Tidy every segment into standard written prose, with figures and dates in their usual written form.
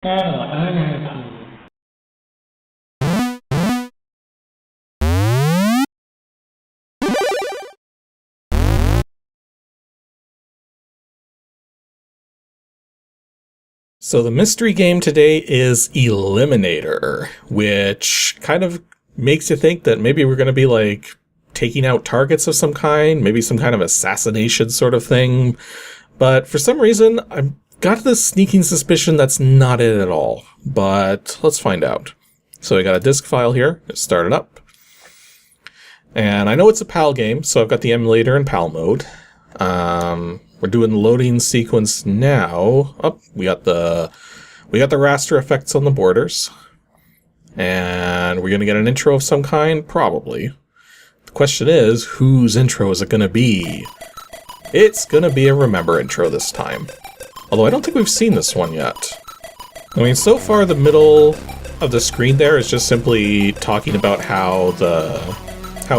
NNRG. So the mystery game today is Eliminator, which kind of makes you think that maybe we're going to be like taking out targets of some kind, maybe some kind of assassination sort of thing. But for some reason, I've got this sneaking suspicion that's not it at all. But let's find out. So I got a disk file here. Let's start it up. And I know it's a PAL game, so I've got the emulator in PAL mode. We're doing the loading sequence now. Oh, we got the raster effects on the borders. And we're going to get an intro of some kind? Probably. The question is, whose intro is it going to be? It's going to be a Remember intro this time. Although I don't think we've seen this one yet. I mean, so far the middle of the screen there is just simply talking about how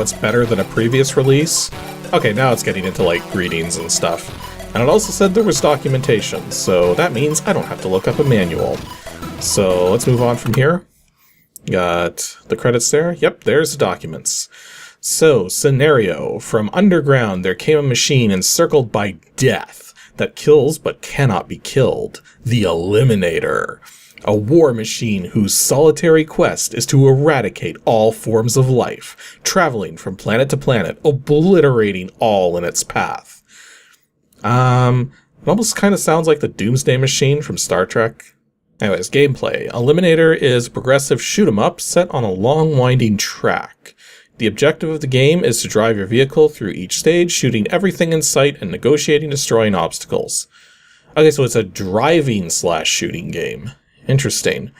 it's better than a previous release. Okay, now it's getting into like greetings and stuff. And it also said there was documentation, so that means I don't have to look up a manual. So let's move on from here. Got the credits there. Yep, there's the documents. So, scenario. From underground there came a machine encircled by death that kills but cannot be killed. The Eliminator. A war machine whose solitary quest is to eradicate all forms of life, traveling from planet to planet, obliterating all in its path. It almost kind of sounds like the Doomsday Machine from Star Trek. Anyways, gameplay. Eliminator is a progressive shoot-'em-up set on a long, winding track. The objective of the game is to drive your vehicle through each stage, shooting everything in sight and negotiating destroying obstacles. Okay, so it's a driving/shooting game. Interesting.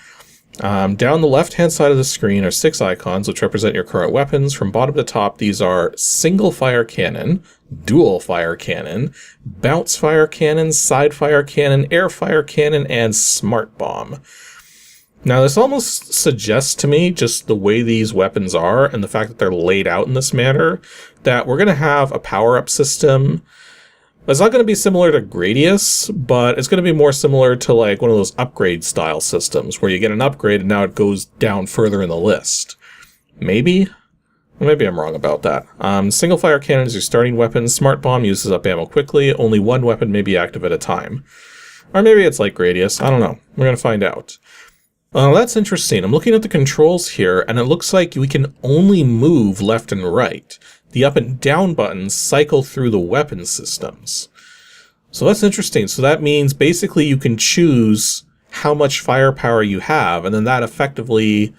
Down the left-hand side of the screen are 6 icons which represent your current weapons. From bottom to top, these are single-fire cannon, dual-fire cannon, bounce-fire cannon, side-fire cannon, air-fire cannon, and smart bomb. Now, this almost suggests to me, just the way these weapons are and the fact that they're laid out in this manner, that we're going to have a power-up system. It's not going to be similar to Gradius, but it's going to be more similar to like one of those upgrade style systems where you get an upgrade and now it goes down further in the list. Maybe? Maybe I'm wrong about that. Single fire cannon is your starting weapon. Smart bomb uses up ammo quickly. Only one weapon may be active at a time. Or maybe it's like Gradius. I don't know. We're going to find out. That's interesting. I'm looking at the controls here and it looks like we can only move left and right. The up and down buttons cycle through the weapon systems. So that's interesting. So that means basically you can choose how much firepower you have, and then that effectively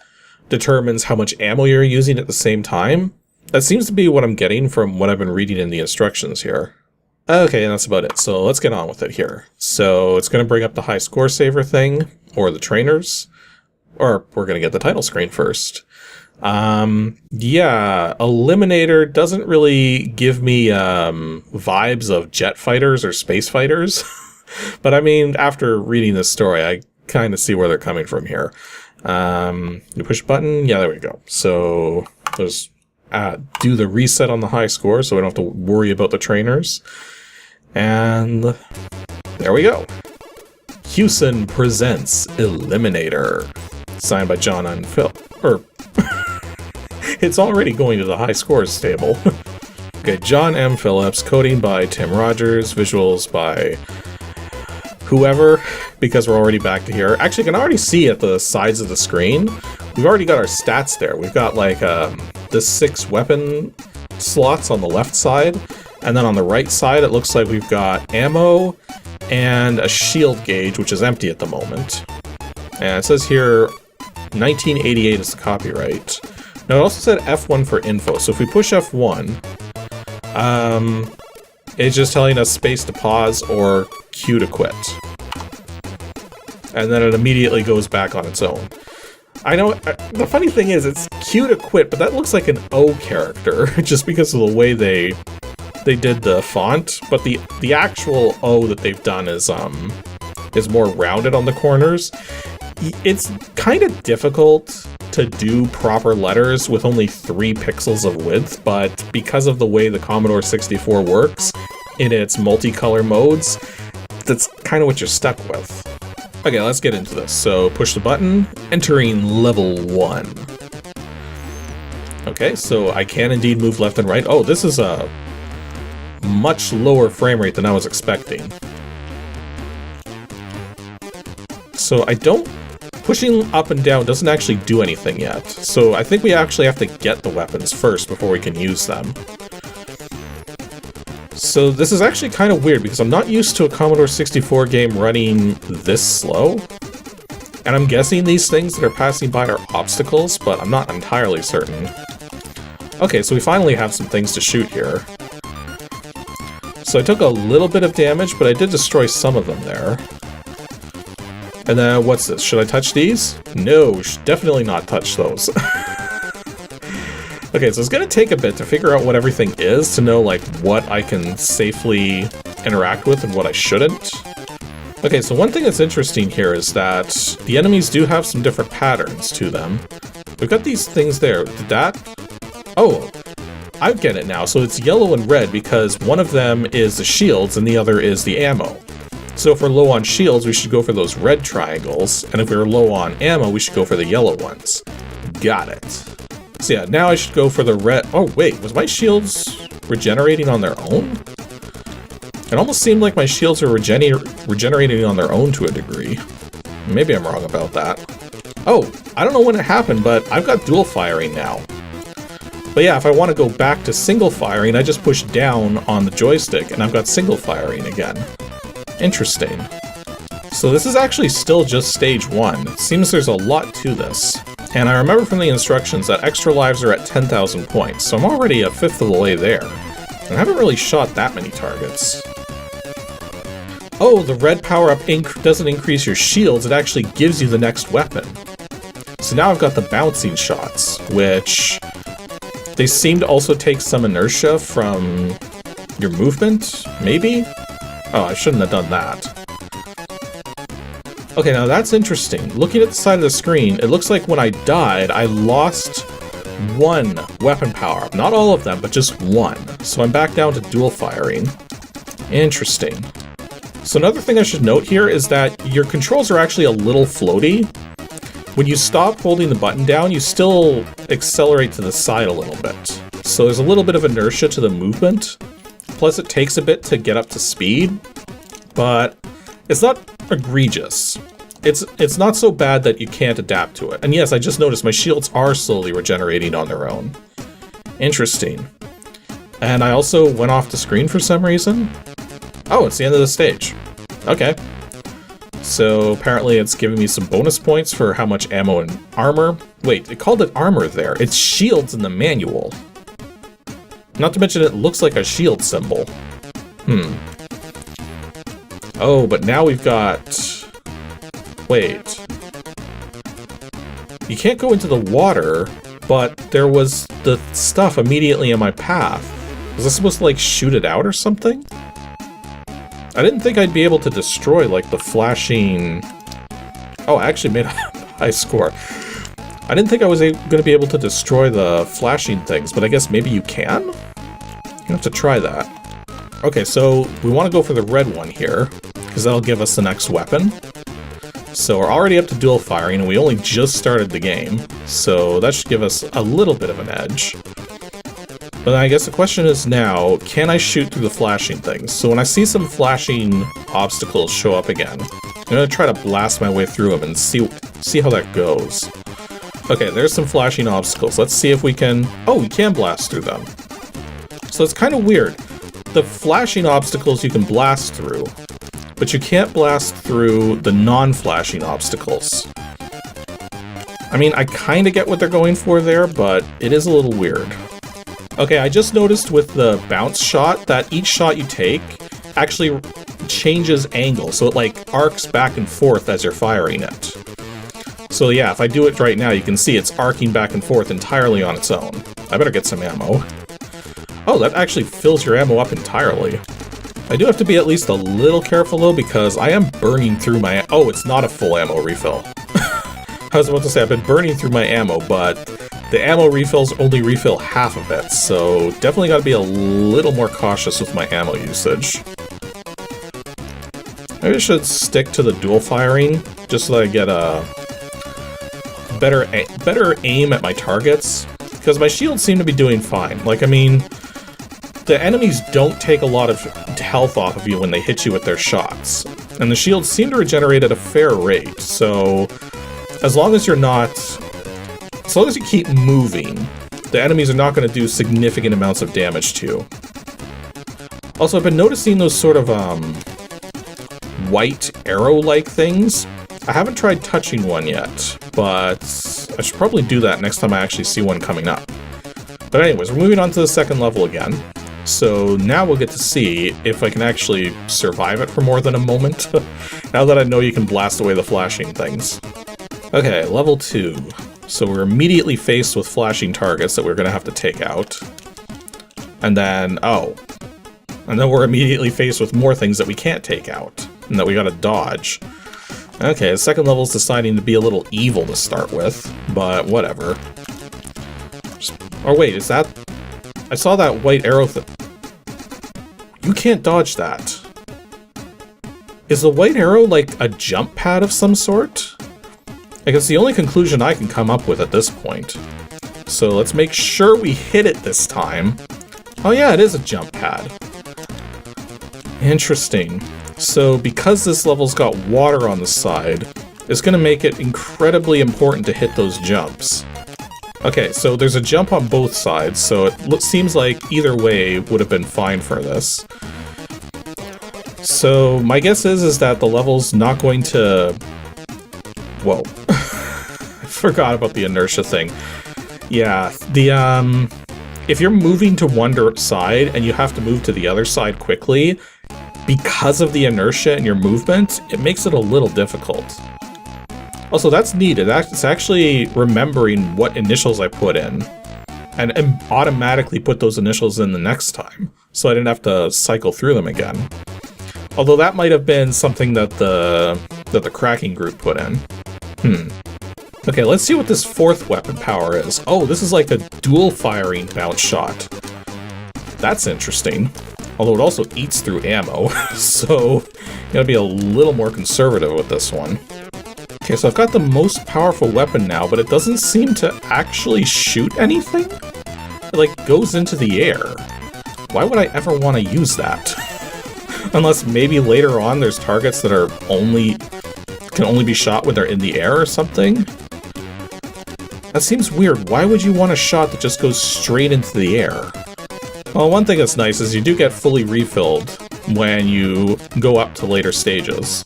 determines how much ammo you're using at the same time. That seems to be what I'm getting from what I've been reading in the instructions here. Okay, and that's about it. So let's get on with it here. So it's going to bring up the high score saver thing, or the trainers, or we're going to get the title screen first. Yeah, Eliminator doesn't really give me vibes of jet fighters or space fighters. But I mean, after reading this story, I kind of see where they're coming from here. You push a button, yeah, there we go. So let's do the reset on the high score so we don't have to worry about the trainers. And there we go. Hewson presents Eliminator. Signed by John and Phil. It's already going to the high scores table. Okay, John M. Phillips, coding by Tim Rogers, visuals by whoever, because we're already back to here. Actually, you can already see at the sides of the screen, we've already got our stats there. We've got like the 6 weapon slots on the left side, and then on the right side it looks like we've got ammo and a shield gauge, which is empty at the moment. And it says here 1988 is the copyright. Now it also said F1 for info, so if we push F1, it's just telling us space to pause or Q to quit. And then it immediately goes back on its own. I know, the funny thing is, it's Q to quit, but that looks like an O character, just because of the way they did the font, but the actual O that they've done is more rounded on the corners. It's kind of difficult to do proper letters with only 3 pixels of width, but because of the way the Commodore 64 works in its multicolor modes, that's kind of what you're stuck with. Okay, let's get into this. So push the button, entering level 1. Okay, so I can indeed move left and right. Oh, this is a much lower frame rate than I was expecting. So pushing up and down doesn't actually do anything yet. So I think we actually have to get the weapons first before we can use them. So this is actually kind of weird because I'm not used to a Commodore 64 game running this slow. And I'm guessing these things that are passing by are obstacles, but I'm not entirely certain. Okay, so we finally have some things to shoot here. So I took a little bit of damage, but I did destroy some of them there. And then, what's this? Should I touch these? No, definitely not touch those. Okay, so it's gonna take a bit to figure out what everything is, to know, like, what I can safely interact with and what I shouldn't. Okay, so one thing that's interesting here is that the enemies do have some different patterns to them. We've got these things there. Did that... Oh, I get it now. So it's yellow and red because one of them is the shields and the other is the ammo. So if we're low on shields, we should go for those red triangles, and if we're low on ammo, we should go for the yellow ones. Got it. So yeah, now I should go for the red... Oh wait, was my shields regenerating on their own? It almost seemed like my shields are regenerating on their own to a degree. Maybe I'm wrong about that. Oh, I don't know when it happened, but I've got dual firing now. But yeah, if I want to go back to single firing, I just push down on the joystick and I've got single firing again. Interesting. So this is actually still just stage 1. It seems there's a lot to this. And I remember from the instructions that extra lives are at 10,000 points, so I'm already a fifth of the way there. And I haven't really shot that many targets. Oh, the red power-up doesn't increase your shields, it actually gives you the next weapon. So now I've got the bouncing shots, which... they seem to also take some inertia from your movement, maybe? Oh, I shouldn't have done that. Okay, now that's interesting. Looking at the side of the screen, it looks like when I died, I lost one weapon power-up. Not all of them, but just one. So I'm back down to dual firing. Interesting. So another thing I should note here is that your controls are actually a little floaty. When you stop holding the button down, you still accelerate to the side a little bit. So there's a little bit of inertia to the movement. Plus it takes a bit to get up to speed, but it's not egregious. It's not so bad that you can't adapt to it. And yes, I just noticed my shields are slowly regenerating on their own. Interesting. And I also went off the screen for some reason. Oh, it's the end of the stage. Okay. So apparently it's giving me some bonus points for how much ammo and armor. Wait, it called it armor there. It's shields in the manual. Not to mention it looks like a shield symbol. Oh, but now we've got... Wait. You can't go into the water, but there was the stuff immediately in my path. Was I supposed to, like, shoot it out or something? I didn't think I'd be able to destroy, like, the flashing... Oh, I actually made a high score. I didn't think I was going to be able to destroy the flashing things, but I guess maybe you can? You have to try that. Okay, so we want to go for the red one here, because that'll give us the next weapon. So we're already up to dual firing, and we only just started the game, so that should give us a little bit of an edge. But I guess the question is now, can I shoot through the flashing things? So when I see some flashing obstacles show up again, I'm going to try to blast my way through them and see how that goes. Okay, there's some flashing obstacles. Let's see if we can... Oh, we can blast through them. So it's kind of weird. The flashing obstacles you can blast through, but you can't blast through the non-flashing obstacles. I mean, I kind of get what they're going for there, but it is a little weird. Okay, I just noticed with the bounce shot that each shot you take actually changes angle, so it like arcs back and forth as you're firing it. So yeah, if I do it right now, you can see it's arcing back and forth entirely on its own. I better get some ammo. Oh, that actually fills your ammo up entirely. I do have to be at least a little careful though, because I am burning through my... Oh, it's not a full ammo refill. I was about to say I've been burning through my ammo, but the ammo refills only refill half of it, so definitely gotta be a little more cautious with my ammo usage. Maybe I should stick to the dual firing, just so that I get a better aim at my targets. Because my shields seem to be doing fine. Like, I mean, the enemies don't take a lot of health off of you when they hit you with their shots. And the shields seem to regenerate at a fair rate, so as long as you keep moving, the enemies are not going to do significant amounts of damage to you. Also, I've been noticing those sort of, white arrow-like things. I haven't tried touching one yet, but I should probably do that next time I actually see one coming up. But anyways, we're moving on to the second level again. So now we'll get to see if I can actually survive it for more than a moment, now that I know you can blast away the flashing things. Okay, level 2. So we're immediately faced with flashing targets that we're going to have to take out. And then we're immediately faced with more things that we can't take out, and that we gotta dodge. Okay, the second level's deciding to be a little evil to start with, but whatever. Oh wait, is that... I saw that white arrow You can't dodge that. Is the white arrow like a jump pad of some sort? I guess the only conclusion I can come up with at this point. So let's make sure we hit it this time. Oh yeah, it is a jump pad. Interesting. So because this level's got water on the side, it's going to make it incredibly important to hit those jumps. Okay, so there's a jump on both sides, so it seems like either way would have been fine for this. So my guess is that the level's not going to... Whoa. I forgot about the inertia thing. Yeah, if you're moving to one side and you have to move to the other side quickly, because of the inertia in your movement, it makes it a little difficult. Also, that's neat. It's actually remembering what initials I put in, and automatically put those initials in the next time, so I didn't have to cycle through them again. Although that might have been something that the cracking group put in. Okay, let's see what this fourth weapon power is. Oh, this is like a dual firing bounce shot. That's interesting. Although it also eats through ammo, so you gotta be a little more conservative with this one. Okay, so I've got the most powerful weapon now, but it doesn't seem to actually shoot anything? It, like, goes into the air. Why would I ever want to use that? Unless maybe later on there's targets that can only be shot when they're in the air or something? That seems weird. Why would you want a shot that just goes straight into the air? Well, one thing that's nice is you do get fully refilled when you go up to later stages.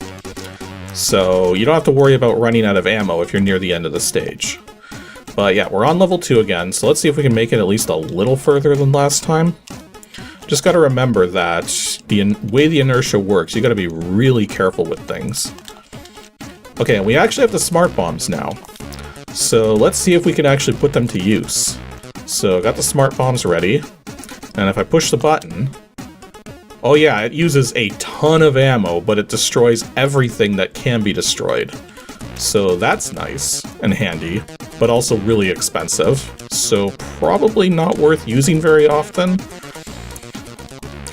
So you don't have to worry about running out of ammo if you're near the end of the stage. But yeah, we're on level 2 again, so let's see if we can make it at least a little further than last time. Just gotta remember that the way the inertia works, you gotta be really careful with things. Okay, and we actually have the smart bombs now. So let's see if we can actually put them to use. So got the smart bombs ready. And if I push the button... Oh yeah, it uses a ton of ammo, but it destroys everything that can be destroyed. So that's nice and handy, but also really expensive. So probably not worth using very often.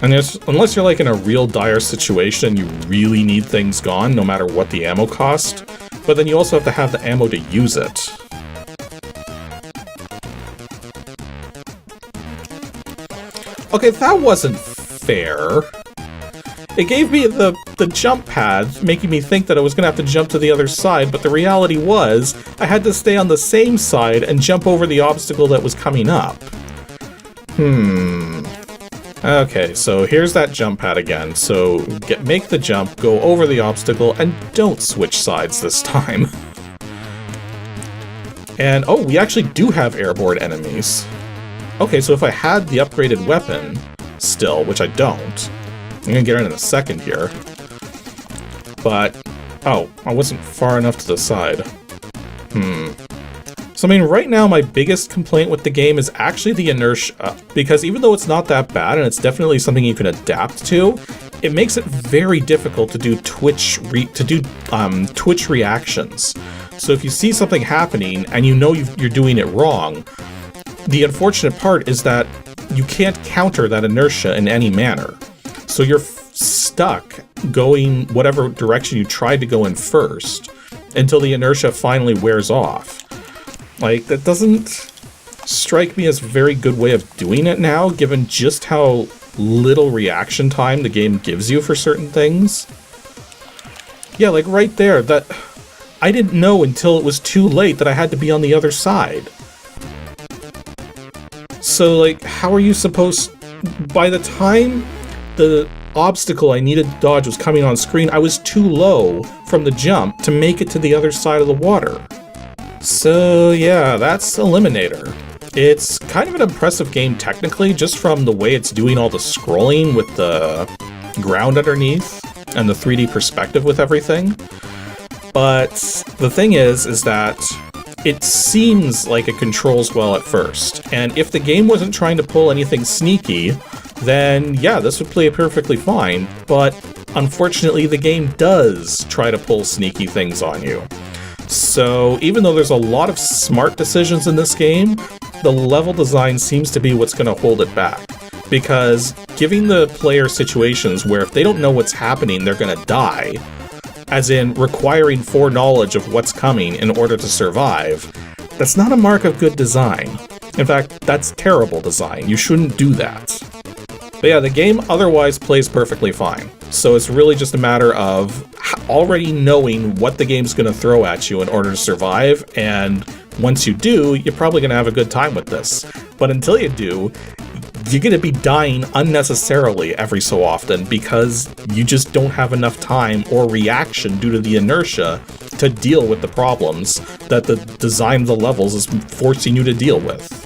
And unless you're like in a real dire situation, you really need things gone, no matter what the ammo cost. But then you also have to have the ammo to use it. Okay, that wasn't fair. It gave me the jump pad, making me think that I was going to have to jump to the other side, but the reality was, I had to stay on the same side and jump over the obstacle that was coming up. Okay, so here's that jump pad again. So make the jump, go over the obstacle, and don't switch sides this time. And oh, we actually do have airborne enemies. Okay, so if I had the upgraded weapon still, which I don't, I'm gonna get it in a second here. But, oh, I wasn't far enough to the side. So I mean, right now my biggest complaint with the game is actually the inertia, because even though it's not that bad and it's definitely something you can adapt to, it makes it very difficult to do Twitch reactions. So if you see something happening and you know you're doing it wrong, the unfortunate part is that you can't counter that inertia in any manner. So you're stuck going whatever direction you tried to go in first until the inertia finally wears off. Like, that doesn't strike me as a very good way of doing it now, given just how little reaction time the game gives you for certain things. Yeah, like right there, that I didn't know until it was too late that I had to be on the other side. So, like, how are you supposed... By the time the obstacle I needed to dodge was coming on screen, I was too low from the jump to make it to the other side of the water. So, yeah, that's Eliminator. It's kind of an impressive game technically, just from the way it's doing all the scrolling with the ground underneath and the 3D perspective with everything. But the thing is that it seems like it controls well at first, and if the game wasn't trying to pull anything sneaky, then yeah, this would play perfectly fine, but unfortunately the game does try to pull sneaky things on you. So even though there's a lot of smart decisions in this game, the level design seems to be what's going to hold it back. Because giving the player situations where if they don't know what's happening, they're going to die, as in requiring foreknowledge of what's coming in order to survive, that's not a mark of good design. In fact, that's terrible design. You shouldn't do that. But yeah, the game otherwise plays perfectly fine. So it's really just a matter of already knowing what the game's going to throw at you in order to survive, and once you do, you're probably going to have a good time with this. But until you do, you're going to be dying unnecessarily every so often because you just don't have enough time or reaction due to the inertia to deal with the problems that the design of the levels is forcing you to deal with.